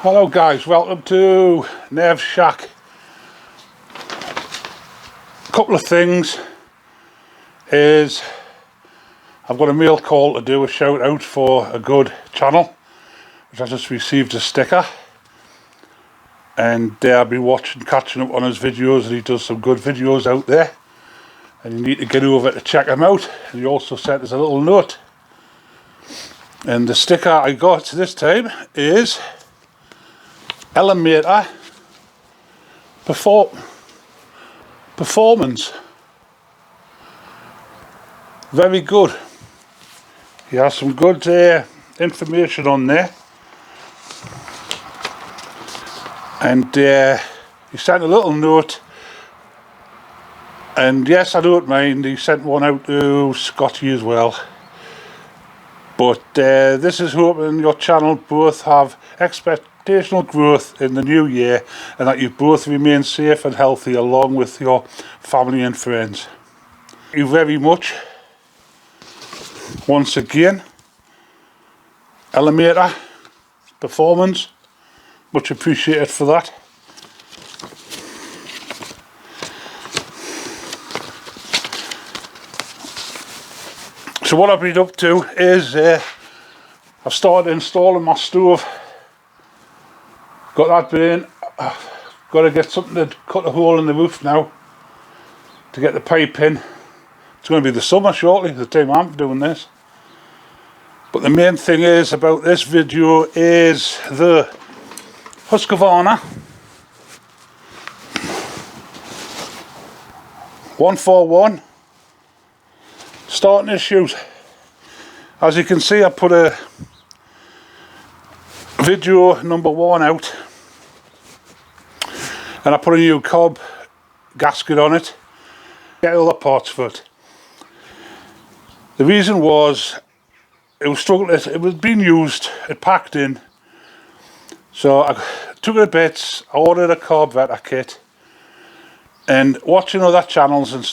Hello guys, welcome to Nev's Shack. A couple of things is I've got a mail call to do, a shout out for a good channel which I just received a sticker, and I've been catching up on his videos, and he does some good videos out there and you need to get over to check him out. And he also sent us a little note, and the sticker I got this time is Eliminator Performance. Very good. He has some good information on there, and he sent a little note, and yes, I don't mind, he sent one out to Scotty as well. But this is hoping your channel both have expectational growth in the new year, and that you both remain safe and healthy along with your family and friends. Thank you very much once again, Eliminator Performance. Much appreciated for that. So what I've been up to is I've started installing my stove. Got that been. Got to get something to cut a hole in the roof now to get the pipe in. It's going to be the summer shortly, the time I'm doing this. But the main thing is about this video is the Husqvarna 141 starting issues. As you can see, I put a video number 1 out, and I put a new cob gasket on it, get all the parts for it. The reason was it was struggling, it was being used, it packed in, so I took it to bits. I ordered a carburetor kit, and watching other channels and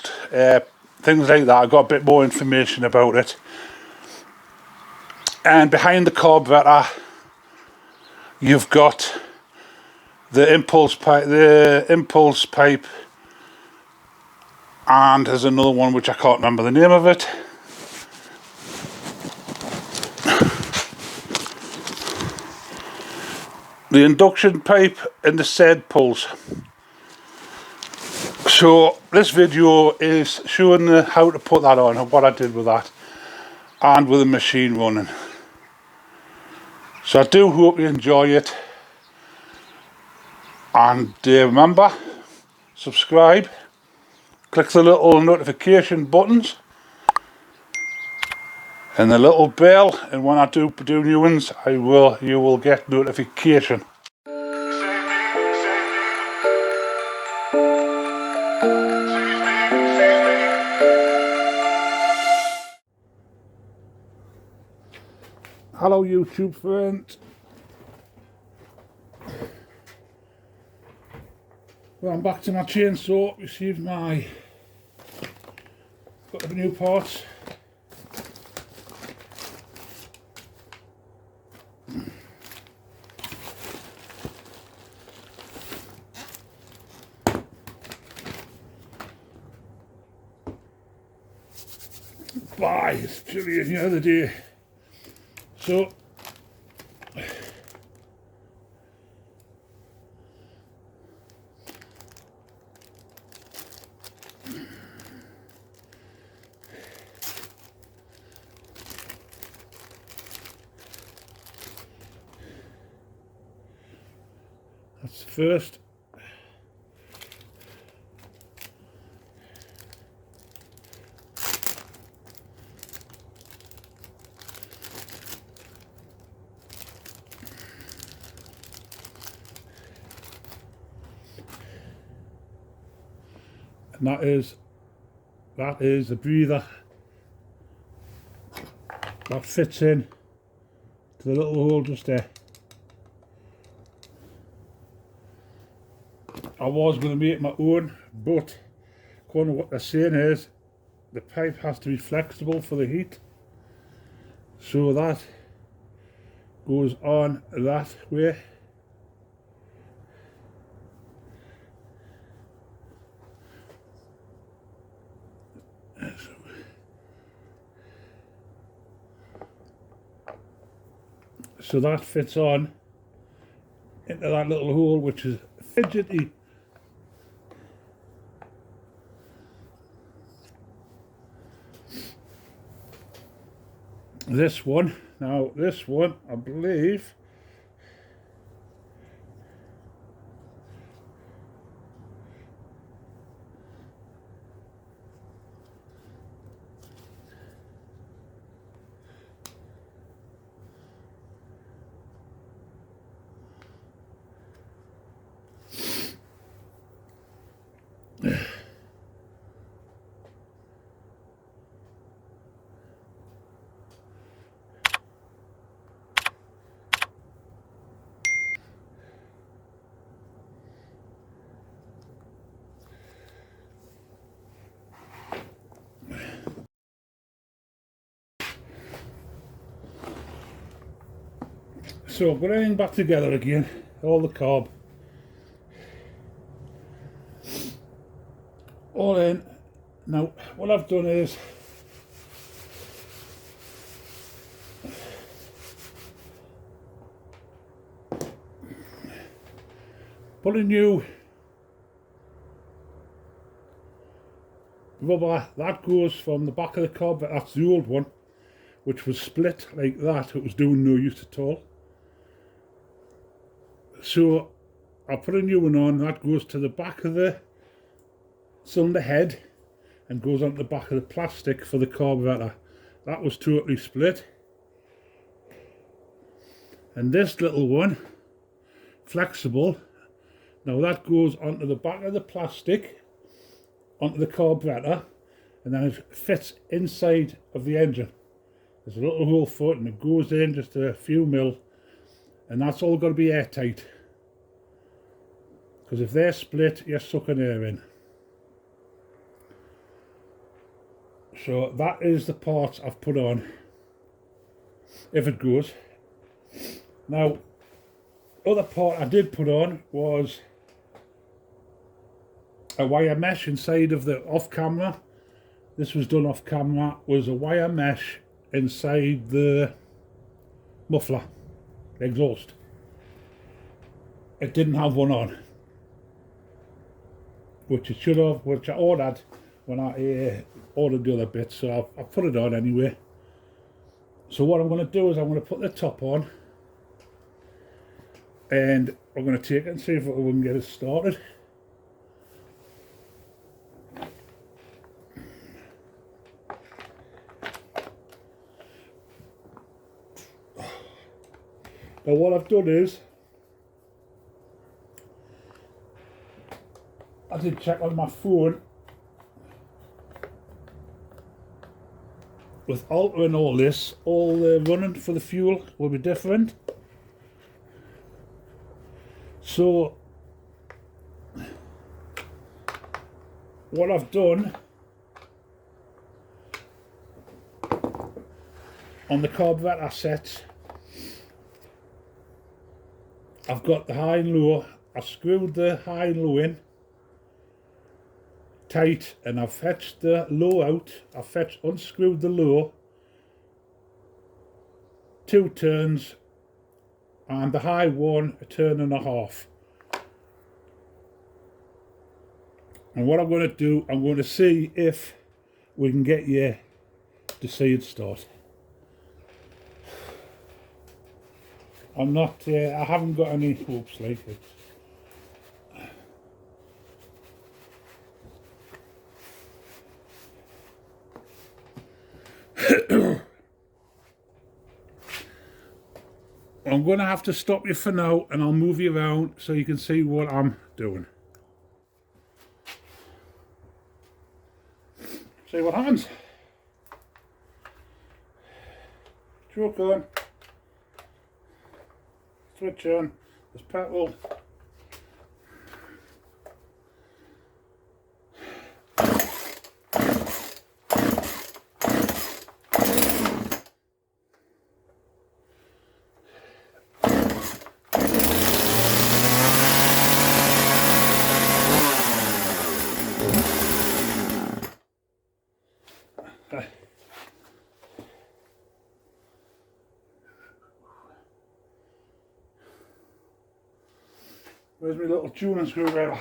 things like that, I got a bit more information about it. And behind the carburetor you've got the impulse pipe, and there's another one which I can't remember the name of it. The induction pipe and the SED pulse. So this video is showing how to put that on and what I did with that, and with the machine running. So I do hope you enjoy it, and remember, subscribe, click the little notification buttons and the little bell, and when I do new ones, you will get notification. Hello YouTube friends. Well, I'm back to my chainsaw. Received got the new parts. Bye, it's chilly in here the day. So that's the first. And that is the breather that fits in to the little hole just there. I was going to make my own, but according to what they're saying is the pipe has to be flexible for the heat, so that goes on that way, So that fits on into that little hole, which is fidgety. This one, now this one, I believe, so I've got everything back together again, all the carb, all in. Now what I've done is put a new rubber that goes from the back of the carb, but that's the old one, which was split like that. It was doing no use at all. So I put a new one on that goes to the back of the cylinder head and goes onto the back of the plastic for the carburetor. That was totally split. And this little one, flexible, now that goes onto the back of the plastic, onto the carburetor, and then it fits inside of the engine. There's a little hole for it and it goes in just a few mil, and that's all got to be airtight, because if they're split, you're sucking air in. So that is the part I've put on, if it goes. Now, other part I did put on was a wire mesh inside of the off camera. This was done off camera, was a wire mesh inside the muffler, the exhaust. It didn't have one on, which it should have, which I ordered when I ordered the other bits, so I put it on anyway. So what I'm going to do is I'm going to put the top on, and I'm going to take it and see if we can get it started. Now what I've done is, I did check on my phone, with altering all this, all the running for the fuel will be different. So what I've done on the carburetor sets, I've got the high and low. I screwed the high and low in tight, and I've fetched the low out. I've unscrewed the low 2 turns, and the high one a turn and a half. And what I'm going to do, I'm going to see if we can get you to see it start. I'm not, I haven't got any hopes like it. I'm going to have to stop you for now, and I'll move you around so you can see what I'm doing. See what happens. Choke on. Switch on. There's petrol. Where's my little tuning screwdriver?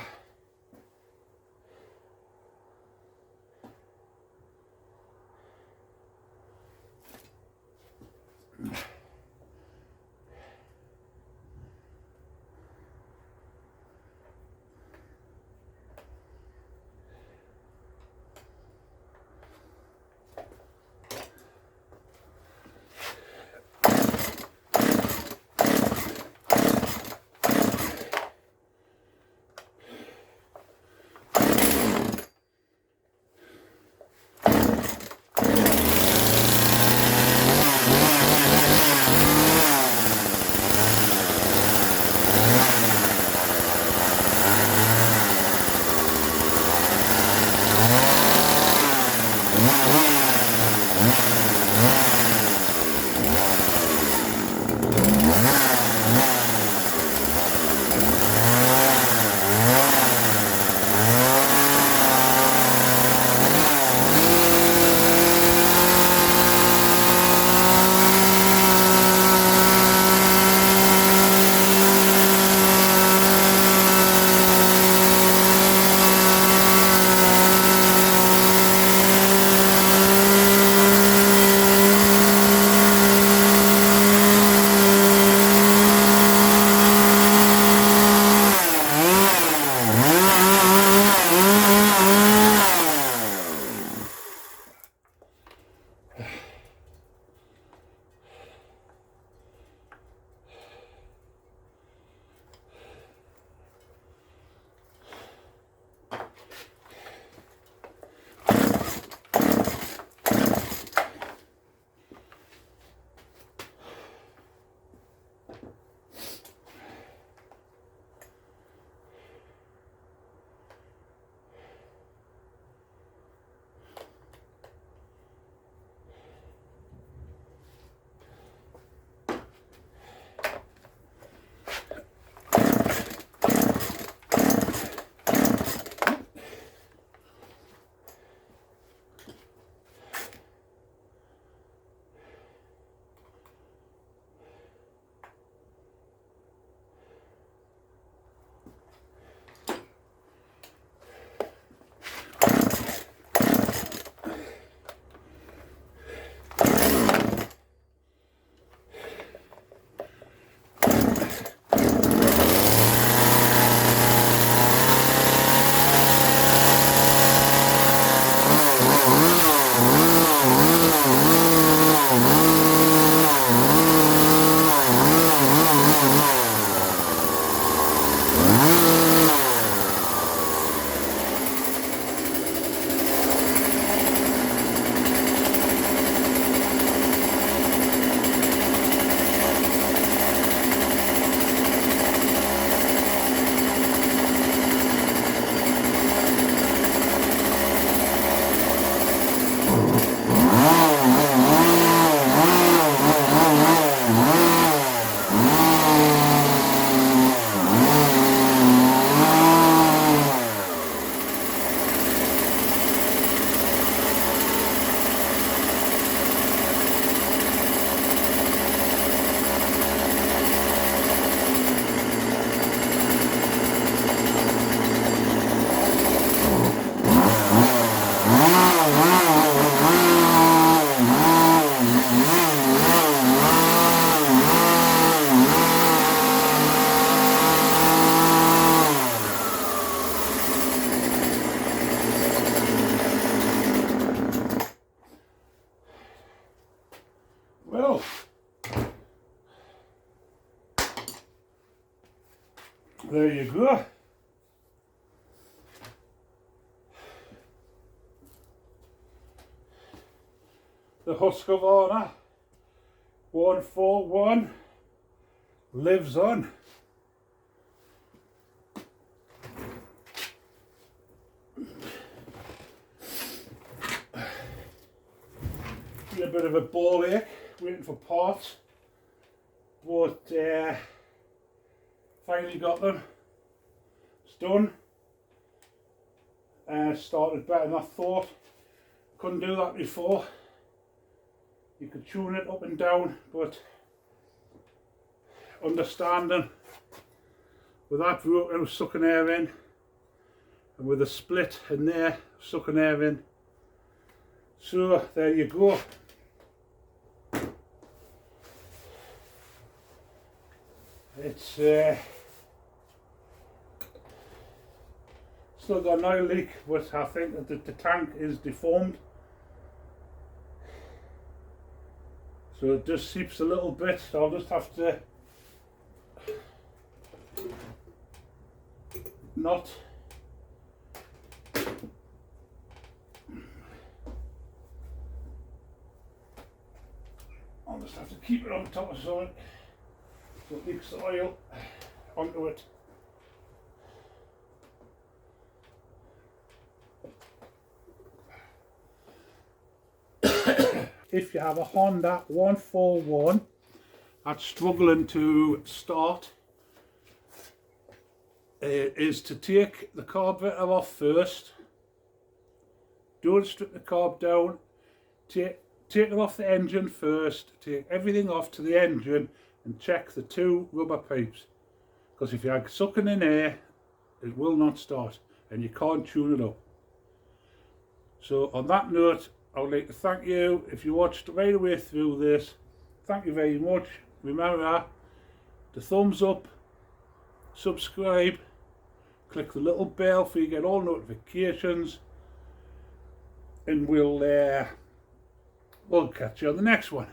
Well, there you go. The Husqvarna 141 lives on. Been a bit of a ball ache waiting for parts, but finally got them. It's done. Started better than I thought. Couldn't do that before. You could tune it up and down, but understanding with that broken, was sucking air in, and with a split in there, sucking air in. So there you go. It's still got an oil leak, but I think that the tank is deformed. So it just seeps a little bit, so I'll just have to knot. I'll just have to keep it on top of something so it leaks the oil onto it. If you have a Honda 141 that's struggling to start, is to take the carburetor off first. Don't strip the carb down. Take it off the engine first. Take everything off to the engine and check the 2 rubber pipes. Because if you're sucking in air, it will not start and you can't tune it up. So on that note, I would like to thank you if you watched right away through this. Thank you very much. Remember the thumbs up, subscribe, click the little bell so you get all notifications, and we'll catch you on the next one.